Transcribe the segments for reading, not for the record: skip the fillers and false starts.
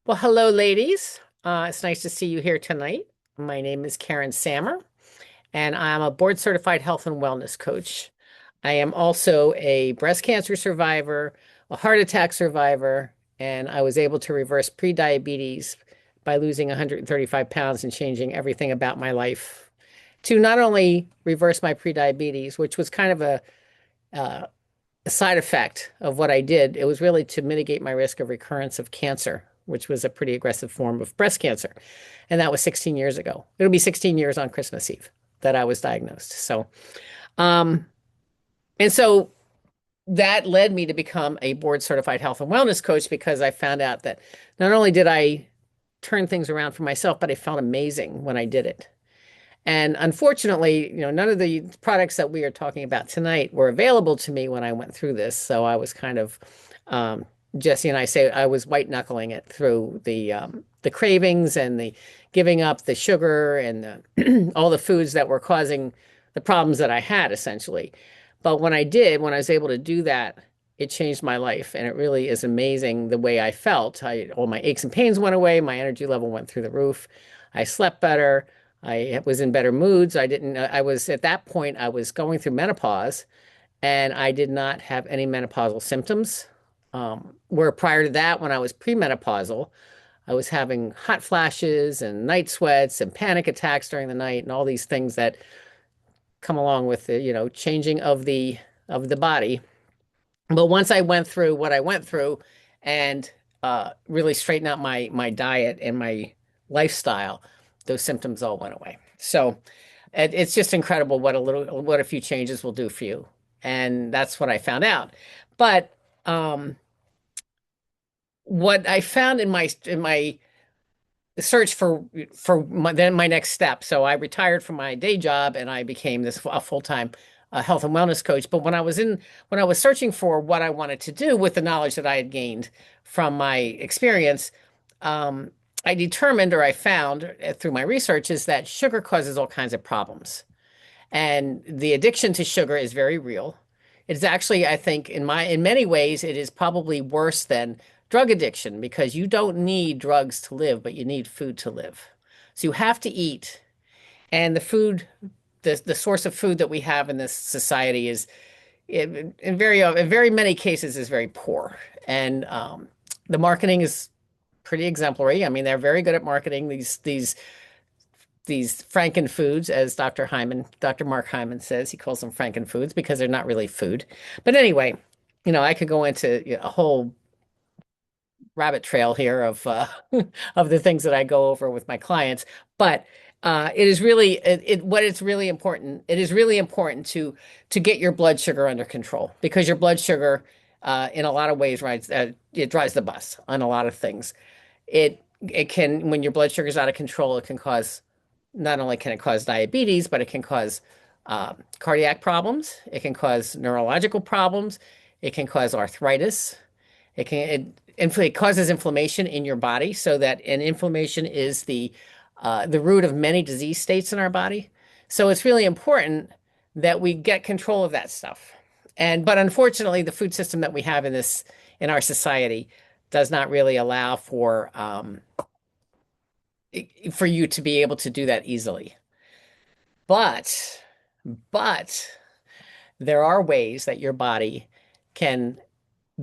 Well, hello, ladies. It's nice to see you here tonight. My name is Karen Sammer, and I'm a board certified health and wellness coach. I am also a breast cancer survivor, a heart attack survivor, and I was able to reverse prediabetes by losing 135 pounds and changing everything about my life to not only reverse my prediabetes, which was kind of uh, a side effect of what I did. It was really to mitigate my risk of recurrence of cancer, which was a pretty aggressive form of breast cancer. And that was 16 years ago. It'll be 16 years on Christmas Eve that I was diagnosed. Um, and so that led me to become a board certified health and wellness coach because I found out that not only did I turn things around for myself, but I felt amazing when I did it. And unfortunately, none of the products that we are talking about tonight were available to me when I went through this. So I was kind of, um, Jessie and I say I was white knuckling it through the cravings and the giving up the sugar and all the foods that were causing the problems that I had essentially. But when I was able to do that, it changed my life. And it really is amazing the way I felt. All my aches and pains went away. My energy level went through the roof. I slept better. I was in better moods. I was at that point, I was going through menopause and I did not have any menopausal symptoms. Where prior to that, when I was premenopausal, I was having hot flashes and night sweats and panic attacks during the night and all these things that come along with the, changing of the body. But once I went through what I went through and really straightened out my diet and my lifestyle, those symptoms all went away. So it's just incredible what a few changes will do for you. And that's what I found out. But um, what I found in my search for my next step. So I retired from my day job and I became this a full-time health and wellness coach. But when I was searching for what I wanted to do with the knowledge that I had gained from my experience, um, I determined or I found through my research is that sugar causes all kinds of problems. And the addiction to sugar is very real. It's actually, I think, in many ways, it is probably worse than drug addiction because you don't need drugs to live, but you need food to live. So you have to eat. And the source of food that we have in this society is in very many cases is very poor. And the marketing is pretty exemplary. I mean, they're very good at marketing these Franken foods, as Dr. Mark Hyman says. He calls them Franken foods because they're not really food. But anyway, I could go into a whole rabbit trail here of of the things that I go over with my clients. But it is really what it's really important. It is really important to get your blood sugar under control because your blood sugar, in a lot of ways, right, it drives the bus on a lot of things. It can when your blood sugar is out of control, it can cause not only can it cause diabetes, but it can cause cardiac problems. It can cause neurological problems. It can cause arthritis. It causes inflammation in your body, so that and inflammation is the root of many disease states in our body. So it's really important that we get control of that stuff. But unfortunately, the food system that we have in our society does not really allow for you to be able to do that easily. But but there are ways that your body can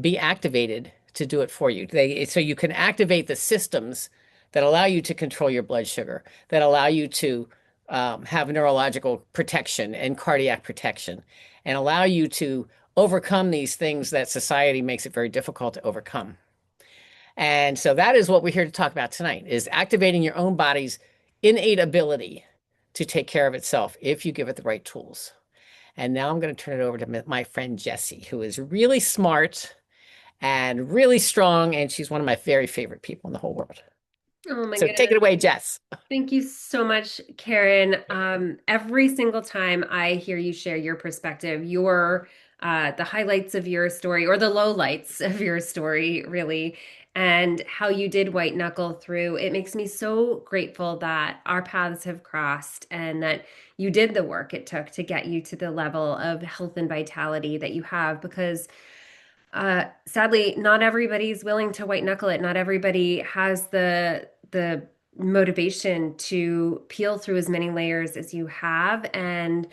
be activated to do it for you. So you can activate the systems that allow you to control your blood sugar, that allow you to have neurological protection and cardiac protection, and allow you to overcome these things that society makes it very difficult to overcome. And so that is what we're here to talk about tonight, is activating your own body's innate ability to take care of itself if you give it the right tools. And now I'm going to turn it over to my friend Jessie, who is really smart and really strong, and she's one of my very favorite people in the whole world. Oh my So take goodness. it away, Jess. Thank you so much, Karen. Every single time I hear you share your perspective, the highlights of your story or the lowlights of your story, really, and how you did white knuckle through, it makes me so grateful that our paths have crossed and that you did the work it took to get you to the level of health and vitality that you have because Sadly, not everybody's willing to white knuckle it. Not everybody has the motivation to peel through as many layers as you have and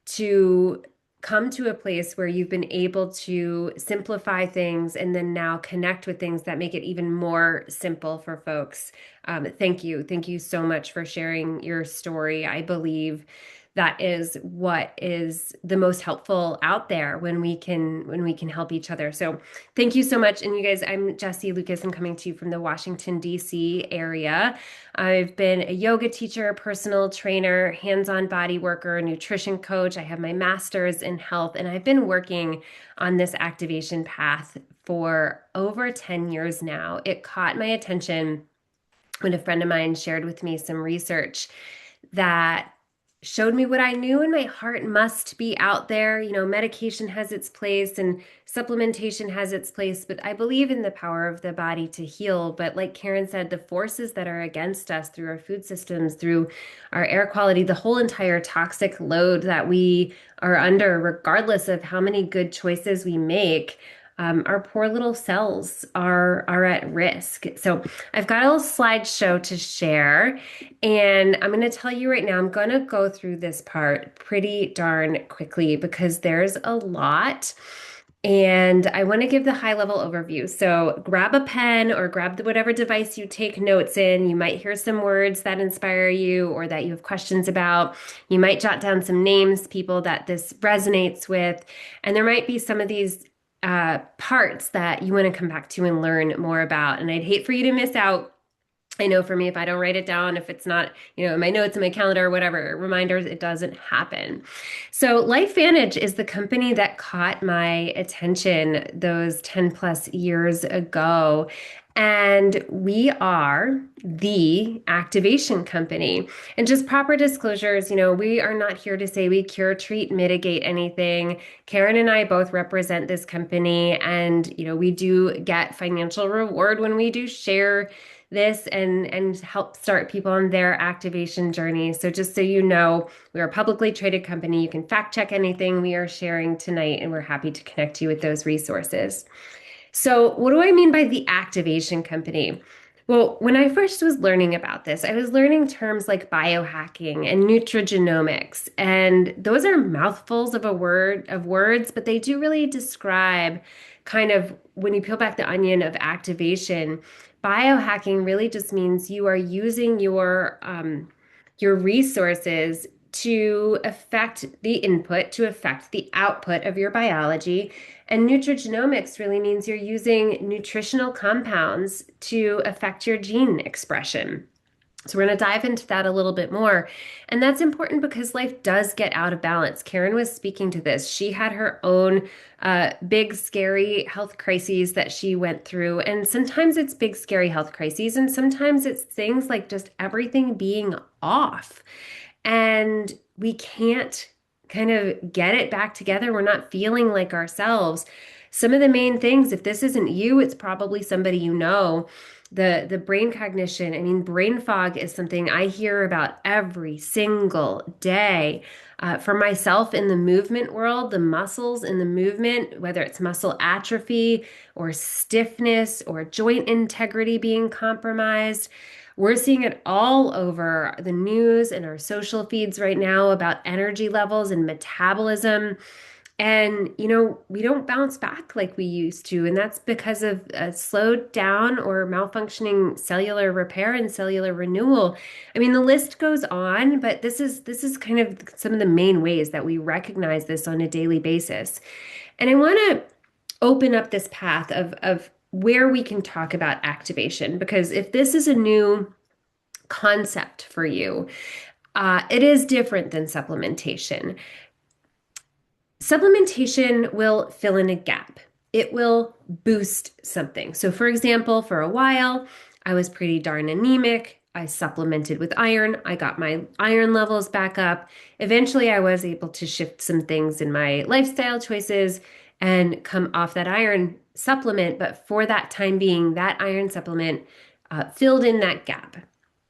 to come to a place where you've been able to simplify things and then now connect with things that make it even more simple for folks. Thank you. Thank you so much for sharing your story. I believe that is what is the most helpful out there when we can help each other. So thank you so much. And you guys, I'm Jessie Lucas. I'm coming to you from the Washington, D.C. area. I've been a yoga teacher, personal trainer, hands-on body worker, nutrition coach. I have my master's in health, and I've been working on this activation path for over 10 years now. It caught my attention when a friend of mine shared with me some research that showed me what I knew in my heart must be out there. You know, medication has its place and supplementation has its place, but I believe in the power of the body to heal. But like Karen said, the forces that are against us through our food systems, through our air quality, the whole entire toxic load that we are under, regardless of how many good choices we make, our poor little cells are at risk. So I've got a little slideshow to share, and I'm going to tell you right now, I'm going to go through this part pretty darn quickly because there's a lot. And I want to give the high level overview. So grab a pen or grab whatever device you take notes in. You might hear some words that inspire you or that you have questions about. You might jot down some names, people that this resonates with. And there might be some of these parts that you want to come back to and learn more about. And I'd hate for you to miss out. I know for me, if I don't write it down, if it's not, in my notes, in my calendar, or whatever, reminders, it doesn't happen. So LifeVantage is the company that caught my attention those 10 plus years ago. And we are the activation company. And just proper disclosures, we are not here to say we cure, treat, mitigate anything. Karen and I both represent this company, and we do get financial reward when we do share this and help start people on their activation journey. So just so you know, we are a publicly traded company. You can fact check anything we are sharing tonight, and we're happy to connect you with those resources. So what do I mean by the activation company? Well, when I first was learning about this, I was learning terms like biohacking and nutrigenomics, and those are mouthfuls of words, but they do really describe kind of when you peel back the onion of activation. Biohacking really just means you are using your resources to affect the input, to affect the output of your biology. And nutrigenomics really means you're using nutritional compounds to affect your gene expression. So we're going to dive into that a little bit more. And that's important because life does get out of balance. Karen was speaking to this. She had her own big, scary health crises that she went through. And sometimes it's big, scary health crises. And sometimes it's things like just everything being off. And we can't kind of get it back together. We're not feeling like ourselves. Some of the main things, if this isn't you, it's probably somebody you know. The brain cognition, I mean, brain fog is something I hear about every single day. For myself in the movement world, the muscles in the movement, whether it's muscle atrophy or stiffness or joint integrity being compromised, we're seeing it all over the news and our social feeds right now about energy levels and metabolism. And, we don't bounce back like we used to. And that's because of a slowed down or malfunctioning cellular repair and cellular renewal. I mean, the list goes on, but this is kind of some of the main ways that we recognize this on a daily basis. And I want to open up this path of where we can talk about activation, because if this is a new concept for you, it is different than supplementation. Supplementation will fill in a gap. It will boost something. So, for example, for a while, I was pretty darn anemic. I supplemented with iron. I got my iron levels back up. Eventually, I was able to shift some things in my lifestyle choices and come off that iron supplement. But for that time being, that iron supplement filled in that gap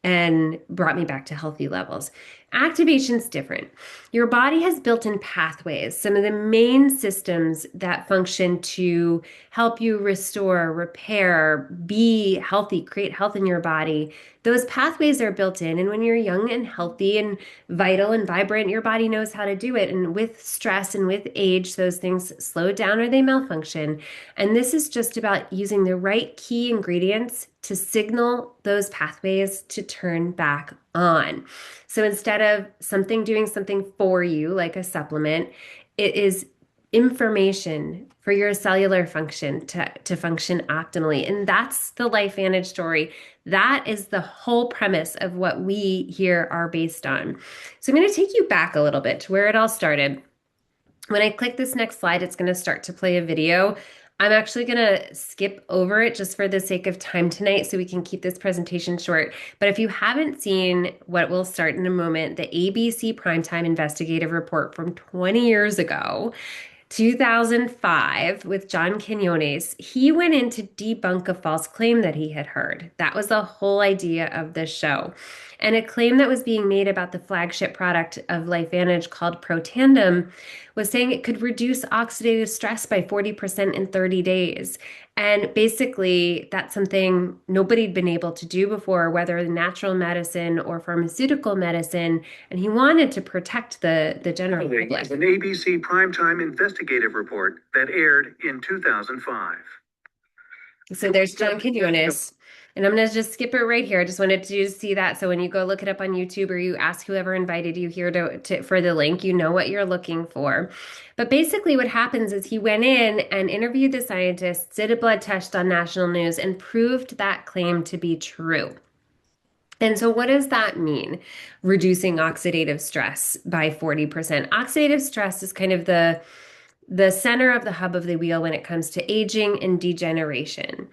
and brought me back to healthy levels. Activation's different. Your body has built-in pathways, some of the main systems that function to help you restore, repair, be healthy, create health in your body. Those pathways are built in, and when you're young and healthy and vital and vibrant, your body knows how to do it. And with stress and with age, those things slow down or they malfunction. And this is just about using the right key ingredients to signal those pathways to turn back on. So instead of something doing something for you, like a supplement, it is information for your cellular function to function optimally. And that's the LifeVantage story. That is the whole premise of what we here are based on. So I'm going to take you back a little bit to where it all started. When I click this next slide, it's going to start to play a video. I'm actually going to skip over it just for the sake of time tonight so we can keep this presentation short. But if you haven't seen what will start in a moment, the ABC Primetime Investigative Report from 20 years ago, 2005, with John Quinones, he went in to debunk a false claim that he had heard. That was the whole idea of this show. And a claim that was being made about the flagship product of LifeVantage called Protandim was saying it could reduce oxidative stress by 40% in 30 days. And basically, that's something nobody'd been able to do before, whether natural medicine or pharmaceutical medicine. And he wanted to protect the general public. An ABC primetime investigative report that aired in 2005. So there's John Quinones. And I'm going to just skip it right here. I just wanted you to see that. So when you go look it up on YouTube or you ask whoever invited you here for the link, you know what you're looking for. But basically what happens is he went in and interviewed the scientists, did a blood test on national news, and proved that claim to be true. And so what does that mean? Reducing oxidative stress by 40%. Oxidative stress is kind of the center of the hub of the wheel when it comes to aging and degeneration.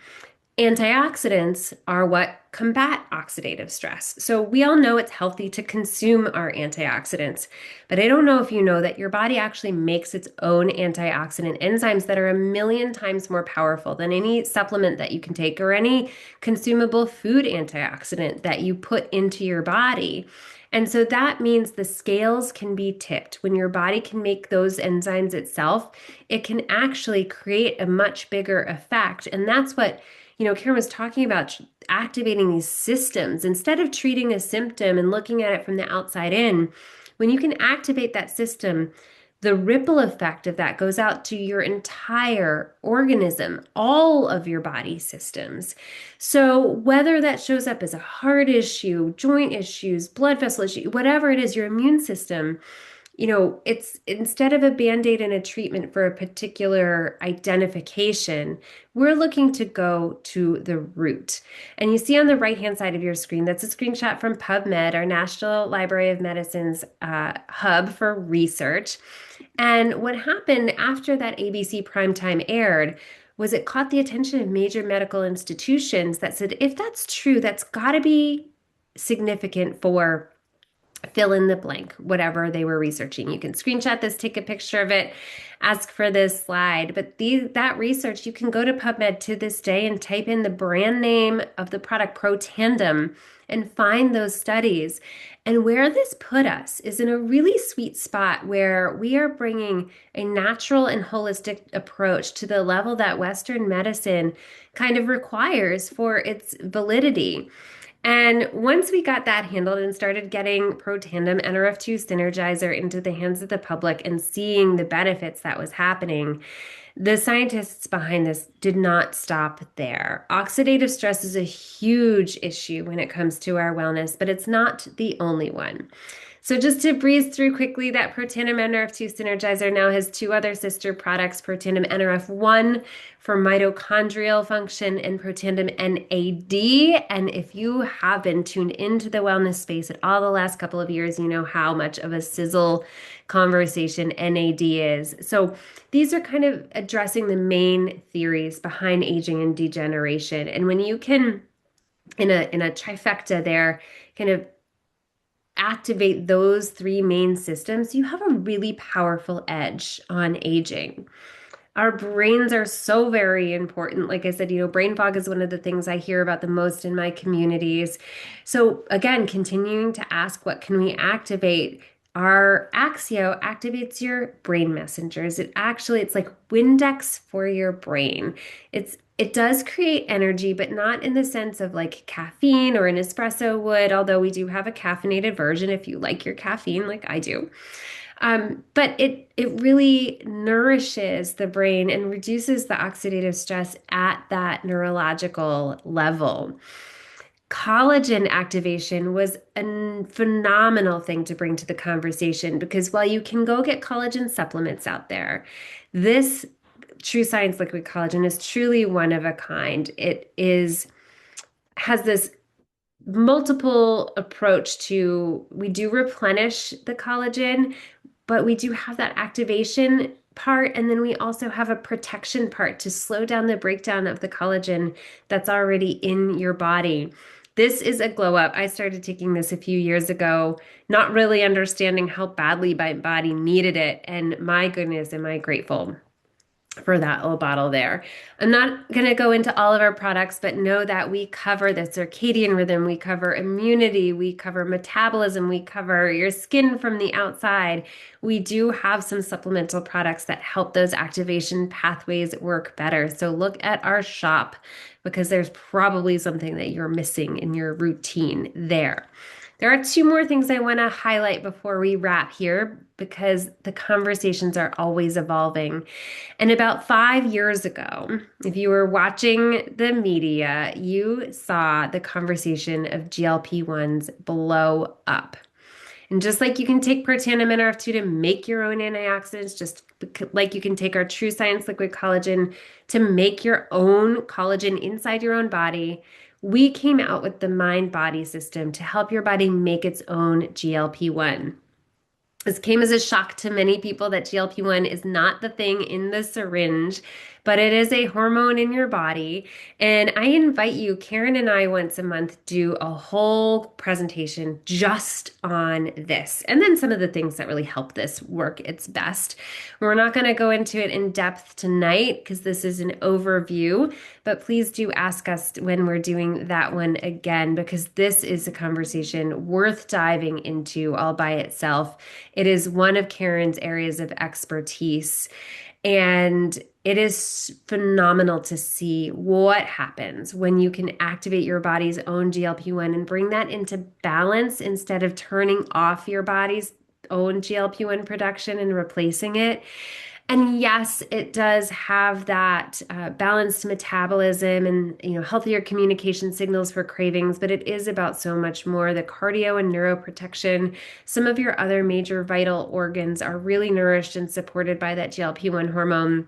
Antioxidants are what combat oxidative stress. So we all know it's healthy to consume our antioxidants, but I don't know if you know that your body actually makes its own antioxidant enzymes that are a million times more powerful than any supplement that you can take or any consumable food antioxidant that you put into your body. And so that means the scales can be tipped. When your body can make those enzymes itself, it can actually create a much bigger effect. And that's what Karen was talking about, activating these systems instead of treating a symptom and looking at it from the outside in. When you can activate that system, the ripple effect of that goes out to your entire organism, all of your body systems. So whether that shows up as a heart issue, joint issues, blood vessel issue, whatever it is, your immune system, it's instead of a Band-Aid and a treatment for a particular identification, we're looking to go to the root. And you see on the right-hand side of your screen, that's a screenshot from PubMed, our National Library of Medicine's hub for research. And what happened after that ABC primetime aired was it caught the attention of major medical institutions that said, if that's true, that's got to be significant for fill in the blank, whatever they were researching. You can screenshot this, take a picture of it, ask for this slide. But that research, you can go to PubMed to this day and type in the brand name of the product Protandim and find those studies. And where this put us is in a really sweet spot where we are bringing a natural and holistic approach to the level that Western medicine kind of requires for its validity. And once we got that handled and started getting Protandim NRF2 Synergizer into the hands of the public and seeing the benefits that was happening, the scientists behind this did not stop there. Oxidative stress is a huge issue when it comes to our wellness, but it's not the only one. So just to breeze through quickly, that Protandim NRF2 Synergizer now has two other sister products, Protandim NRF1 for mitochondrial function and Protandim NAD. And if you have been tuned into the wellness space at all the last couple of years, you know how much of a sizzle conversation NAD is. So these are kind of addressing the main theories behind aging and degeneration. And when you can, in a trifecta there, kind of activate those three main systems, you have a really powerful edge on aging. Our brains are so very important. Like I said, brain fog is one of the things I hear about the most in my communities. So again, continuing to ask, what can we activate? Our Axio activates your brain messengers. It's like Windex for your brain. It does create energy, but not in the sense of like caffeine or an espresso would, although we do have a caffeinated version if you like your caffeine like I do. But it really nourishes the brain and reduces the oxidative stress at that neurological level. Collagen activation was a phenomenal thing to bring to the conversation because while you can go get collagen supplements out there, this True Science Liquid Collagen is truly one of a kind. Has this multiple approach to, we do replenish the collagen, but we do have that activation part, and then we also have a protection part to slow down the breakdown of the collagen that's already in your body. This is a glow up. I started taking this a few years ago, not really understanding how badly my body needed it. And my goodness, am I grateful for that little bottle there. I'm not going to go into all of our products, but know that we cover the circadian rhythm, we cover immunity, we cover metabolism, we cover your skin from the outside. We do have some supplemental products that help those activation pathways work better. So look at our shop because there's probably something that you're missing in your routine there. There are two more things I want to highlight before we wrap here because the conversations are always evolving. And about 5 years ago, if you were watching the media, you saw the conversation of GLP-1s blow up. And just like you can take Protandim Nrf2 to make your own antioxidants, just like you can take our True Science Liquid Collagen to make your own collagen inside your own body, we came out with the mind-body system to help your body make its own GLP-1. This came as a shock to many people that GLP-1 is not the thing in the syringe, but it is a hormone in your body. And I invite you, Karen and I once a month do a whole presentation just on this. And then some of the things that really help this work its best. We're not going to go into it in depth tonight because this is an overview, but please do ask us when we're doing that one again, because this is a conversation worth diving into all by itself. It is one of Karen's areas of expertise, and it is phenomenal to see what happens when you can activate your body's own GLP-1 and bring that into balance instead of turning off your body's own GLP-1 production and replacing it. And yes, it does have that balanced metabolism and healthier communication signals for cravings, but it is about so much more. The cardio and neuroprotection, some of your other major vital organs are really nourished and supported by that GLP-1 hormone.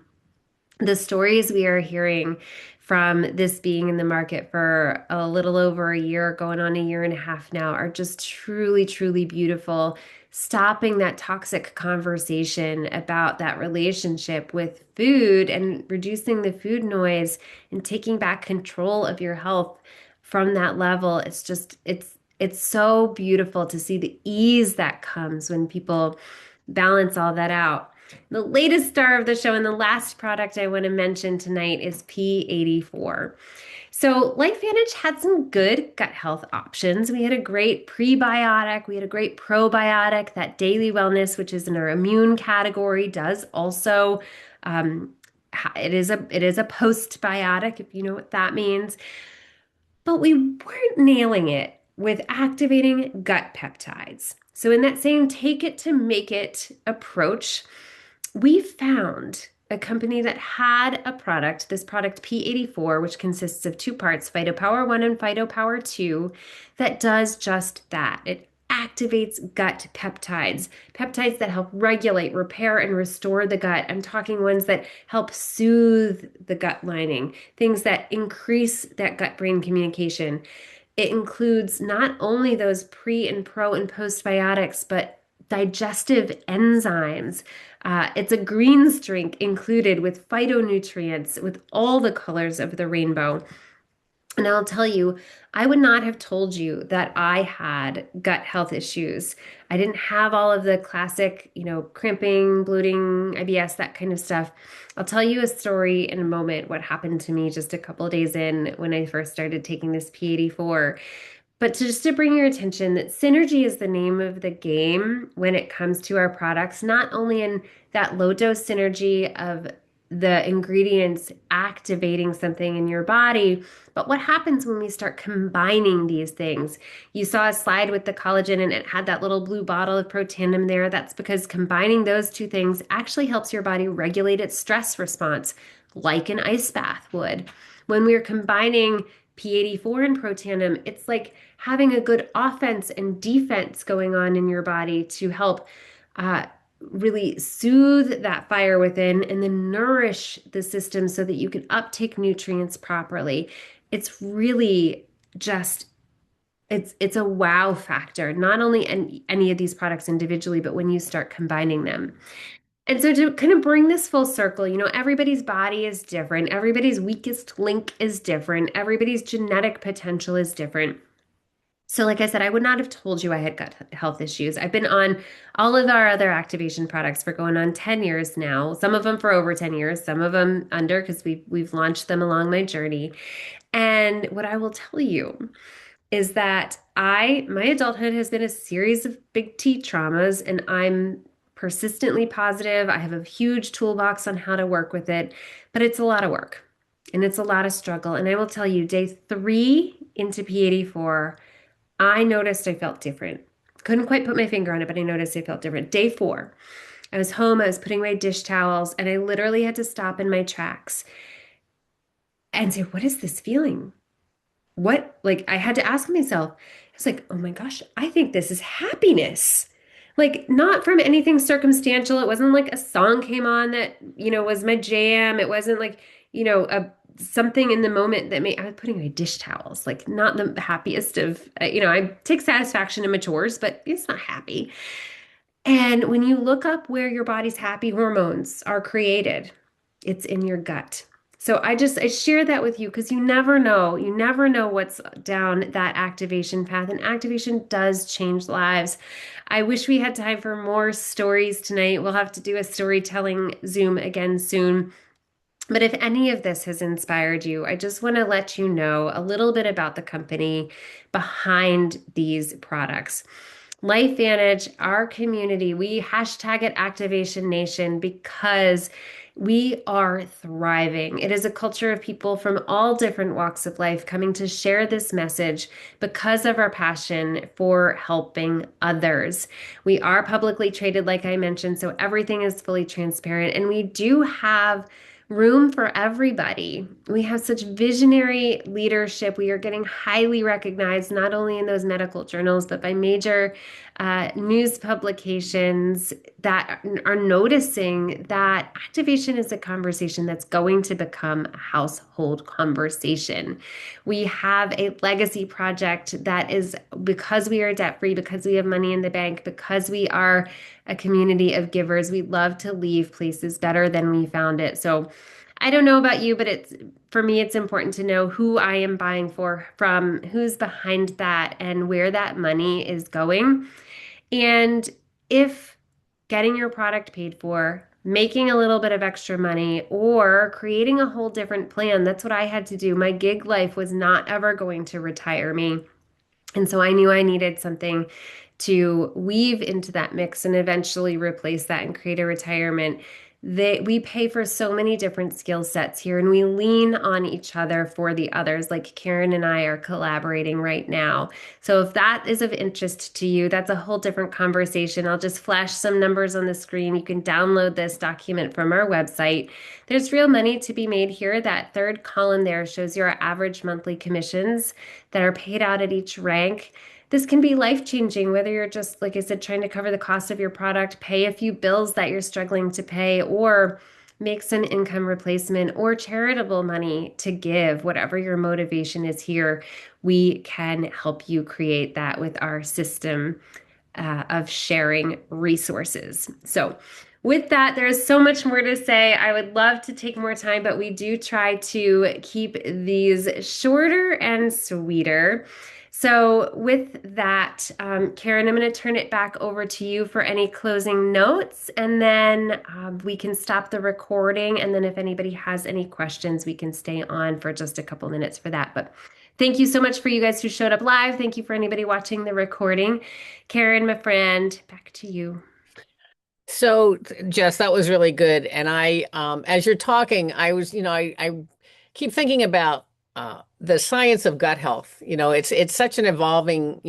The stories we are hearing from this being in the market for a little over a year, going on a year and a half now, are just truly, truly beautiful. Stopping that toxic conversation about that relationship with food and reducing the food noise and taking back control of your health from that level. It's so beautiful to see the ease that comes when people balance all that out. The latest star of the show and the last product I want to mention tonight is P84. So LifeVantage had some good gut health options. We had a great prebiotic, we had a great probiotic. That Daily Wellness, which is in our immune category, does also it is a postbiotic, if you know what that means. But we weren't nailing it with activating gut peptides. So in that same take it to make it approach, we found a company that had a product, this product P84, which consists of two parts, Phytopower 1 and Phytopower 2, that does just that. It activates gut peptides, peptides that help regulate, repair, and restore the gut. I'm talking ones that help soothe the gut lining, things that increase that gut-brain communication. It includes not only those pre and pro and postbiotics, but digestive enzymes. It's a greens drink included with phytonutrients, with all the colors of the rainbow. And I'll tell you, I would not have told you that I had gut health issues. I didn't have all of the classic, cramping, bloating, IBS, that kind of stuff. I'll tell you a story in a moment, what happened to me just a couple of days in when I first started taking this P84. But just to bring your attention that synergy is the name of the game when it comes to our products, not only in that low dose synergy of the ingredients activating something in your body, but what happens when we start combining these things? You saw a slide with the collagen and it had that little blue bottle of Protandim there. That's because combining those two things actually helps your body regulate its stress response, like an ice bath would. When we're combining P84 and Protandim, it's like having a good offense and defense going on in your body to help uh, really soothe that fire within and then nourish the system so that you can uptake nutrients properly. It's really just it's a wow factor, not only in any of these products individually, but when you start combining them. And so to kind of bring this full circle, everybody's body is different. Everybody's weakest link is different. Everybody's genetic potential is different. So, like I said, I would not have told you I had gut health issues. I've been on all of our other activation products for going on 10 years now, some of them for over 10 years, some of them under because we've launched them along my journey. And what I will tell you is that my adulthood has been a series of big T traumas, and I'm persistently positive. I have a huge toolbox on how to work with it, but it's a lot of work and it's a lot of struggle. And I will tell you, day 3 into P84, I noticed I felt different. Couldn't quite put my finger on it, but I noticed I felt different. Day 4, I was home, I was putting away dish towels, and I literally had to stop in my tracks and say, what is this feeling? Like, I had to ask myself, I was like, oh my gosh, I think this is happiness. Like, not from anything circumstantial. It wasn't like a song came on that, was my jam. It wasn't like, something in the moment that made, I was putting away dish towels, like not the happiest of, I take satisfaction in my chores, but it's not happy. And when you look up where your body's happy hormones are created, it's in your gut. So I share that with you because you never know what's down that activation path, and activation does change lives. I wish we had time for more stories tonight. We'll have to do a storytelling Zoom again soon. But if any of this has inspired you, I just want to let you know a little bit about the company behind these products. LifeVantage, our community, we hashtag it Activation Nation because we are thriving. It is a culture of people from all different walks of life coming to share this message because of our passion for helping others. We are publicly traded, like I mentioned, so everything is fully transparent, and we do have room for everybody. We have such visionary leadership. We are getting highly recognized, not only in those medical journals, but by major news publications that are noticing that activation is a conversation that's going to become a household conversation. We have a legacy project that is, because we are debt free, because we have money in the bank, because we are a community of givers, we love to leave places better than we found it. So I don't know about you, but for me, it's important to know who I am buying from, who's behind that, and where that money is going. And if getting your product paid for, making a little bit of extra money, or creating a whole different plan, that's what I had to do. My gig life was not ever going to retire me. And so I knew I needed something to weave into that mix and eventually replace that and create a retirement. We pay for so many different skill sets here, and we lean on each other for the others, like Karen and I are collaborating right now. So if that is of interest to you, that's a whole different conversation. I'll just flash some numbers on the screen. You can download this document from our website. There's real money to be made here. That third column there shows your average monthly commissions that are paid out at each rank. This can be life-changing, whether you're just, like I said, trying to cover the cost of your product, pay a few bills that you're struggling to pay, or make some income replacement or charitable money to give. Whatever your motivation is here, we can help you create that with our system of sharing resources. So With that, there's so much more to say. I would love to take more time, but we do try to keep these shorter and sweeter. So, with that, Karen, I'm going to turn it back over to you for any closing notes, and then we can stop the recording. And then, if anybody has any questions, we can stay on for just a couple minutes for that. But thank you so much for you guys who showed up live. Thank you for anybody watching the recording. Karen, my friend, back to you. So, Jess, that was really good. And as you're talking, I was, I keep thinking about the science of gut health. It's such an evolving,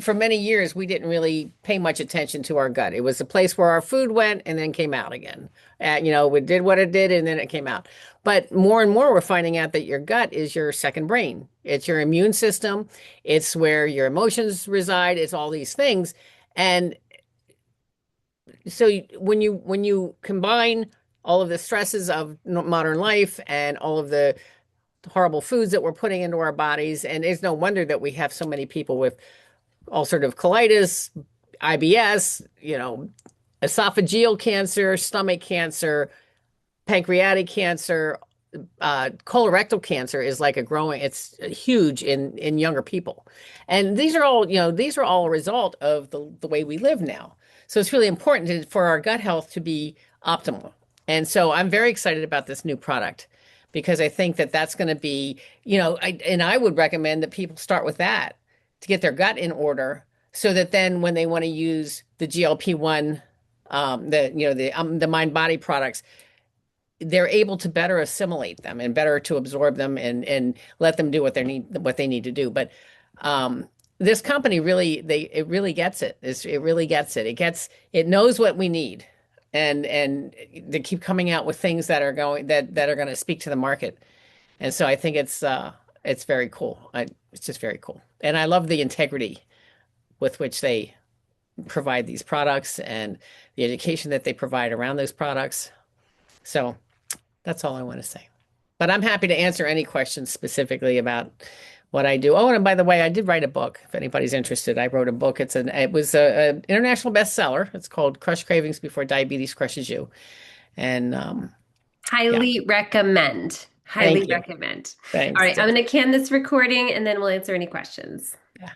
for many years, we didn't really pay much attention to our gut. It was a place where our food went and then came out again. We did what it did and then it came out. But more and more, we're finding out that your gut is your second brain. It's your immune system. It's where your emotions reside. It's all these things. And so when you combine all of the stresses of modern life and all of the horrible foods that we're putting into our bodies, and it's no wonder that we have so many people with ulcerative colitis, IBS, esophageal cancer, stomach cancer, pancreatic cancer, colorectal cancer is like it's huge in younger people. And these are all a result of the way we live now. So it's really important for our gut health to be optimal. And so I'm very excited about this new product because I think that that's going to be, and I would recommend that people start with that to get their gut in order so that then when they want to use the GLP-1, the mind body products, they're able to better assimilate them and better to absorb them and let them do what they need to do. But this company it really gets it. It really gets it. It knows what we need, and they keep coming out with things that are going to speak to the market. And so I think it's very cool. It's just very cool, and I love the integrity with which they provide these products and the education that they provide around those products. So that's all I want to say. But I'm happy to answer any questions specifically about what I do. Oh, and by the way, I did write a book. If anybody's interested, I wrote a book. It was an international bestseller. It's called Crush Cravings Before Diabetes Crushes You. And yeah, Highly recommend. Highly thank you. recommend. All Thanks, right, I'm Jess. going to can this recording and then we'll answer any questions. Yeah.